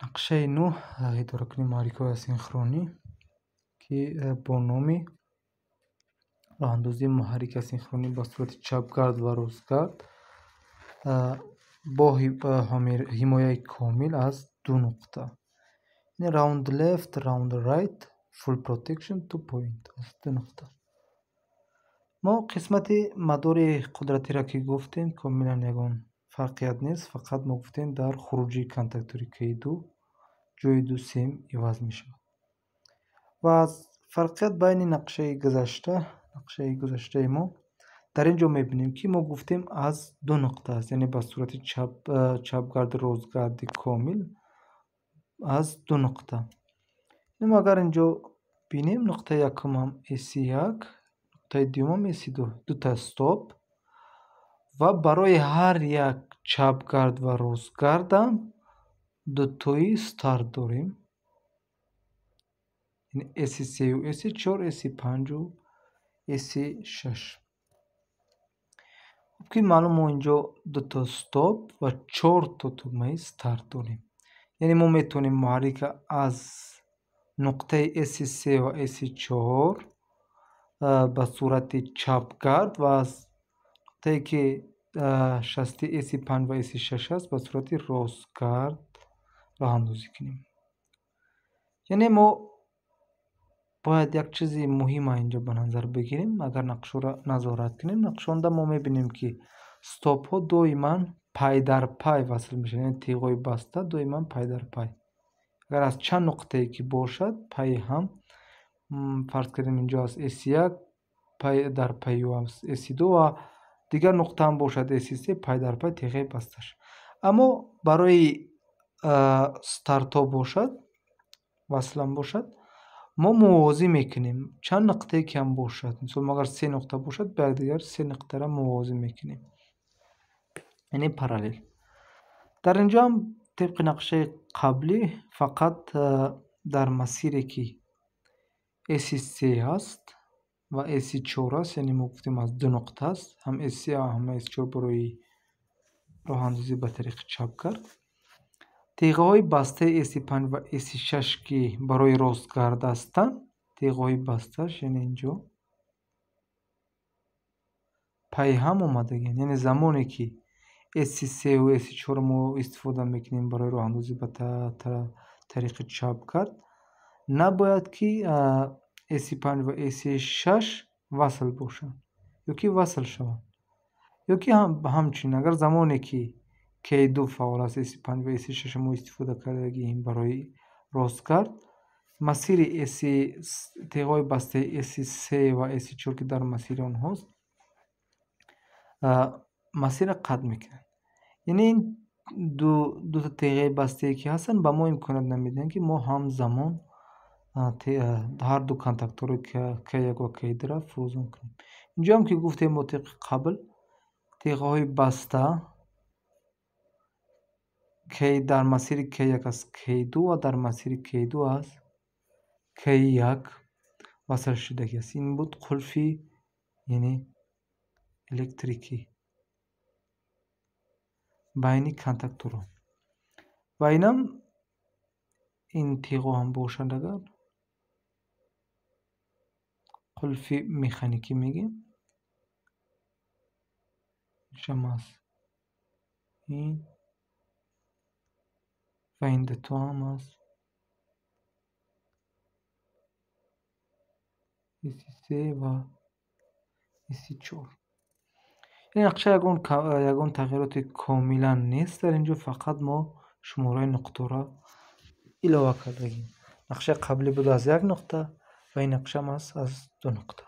нақшаи нӯ идоракунӣ муҳаррикҳои асинхронӣ ки бо номи роҳандозии муҳаррики асинхронӣ ба сурати чапгард ва ростгард бо ҳимояи комил аз ду нуқта, яъне round left, round right, full protection 2 point аз ду нуқта. мо қисмати мадори қудратиро ки гуфтем комилан ягон фарқият нест, фақат мо гуфтем дар хуруҷи контактори K2 ҷойи ду сем иваз мешавад. ва аз фарқият байни нақшаи гузаштаи мо дар ин ҷо мебинем ки мо гуфтем аз ду нуқта аст, яъне ба сурати чапгард ростгарди комил аз ду нуқта. Агар ин ҷо бинем нуқтаи якумам S1, нуқтаи дуюмам S2, дута стоп ва барои ҳар як чапгард ва ростгардам дутои старт дорем, S3, S4, S5, S6. ки маълум мо инҷо дуто стоп ва 4 тугмаи старт дорем. Яъне мо метавонем муҳаррика аз нуқтаи S3 ва S4 ба сурати чапгард ва аз нуқтае ки шасти S5 ва S6 аст ба сурати ростгард роҳандозӣ кунем. Яъне мо бояд як чизи муҳима инҷо ба назар бигирем. Агар нақшаро назорат кунем, нақшонда мо мебинем ки стопҳо доиман пай дар пай васл мешаванд, яъне тиғҳои баста доиман пай дар пай. Агар аз чанд нуқтае ки бошад пайи ҳам, фарз кардем инҷо аз S1 пай дар пайю аз S2 ва дигар нуқтаам бошад S3 пай дар пай тиғҳои басташ. Аммо барои стартҳо бошад, васлам бошад, мо мувозӣ мекунем чанд нуқтае ки ҳам бошад. Мисол агар 3 нуқта бошад, ба якдигар 3 нуқтаро мувозӣ мекунем, яъне параллел. Дар ин ҷо ҳам тибқи нақшаи қаблӣ фақат дар масире ки S3 аст ва S4 аст, яъне мо гуфтем аз ду нуқта аст, ҳам S3 ҳам S4 барои роҳандозӣ ба тариқи чапгард. тиғҳои бастаи S5 ва S6 ки барои ростгард ҳастанд, тиғҳои басташ яъне инҷо пайи ҳам омадагиянд. Яъне замоне ки S3 ва S4 мо истифода мекунем барои роҳандозӣ ба тариқи чапгард, набояд ки S5 ва S6 васл бошанд ё ки васл шаванд. Ё ки ҳамчунин агар замоне ки K2 фаъол аст, S5 ва S6 мо истифода кардагием барои ростгард, масири тиғҳои бастаи S3 ва S4 ки дар масири онҳост, масирро қатъ мекунанд. Яъне ин дута тиғҳои бастае ки ҳастанд ба мо имконият намедиҳанд ки мо ҳамзамон ҳар ду контактори K1 ва K2-ро фурӯзон кунем. Инҷо ҳам ки гуфтем мо тибқи қабл тиғҳои баста дар масири K1 аз K2 ва дар масири K2 аз K1 васл шудагӣ аст. Ин буд қулфи яъне электрикӣ байни контакторҳо. Ва инам ин тиғҳо ҳам бошад, агар қулфи механикӣ мегӯем, иншам аст ин ва ин дуто ҳам аст S3 ва S4. Нақша ягон тағйироти комилан нест дар ин ҷо, фақат мо шумораи нуқтаро илова кардагем. Нақшаи қаблӣ буд аз як нуқта ва ин нақшам аст аз ду нуқта.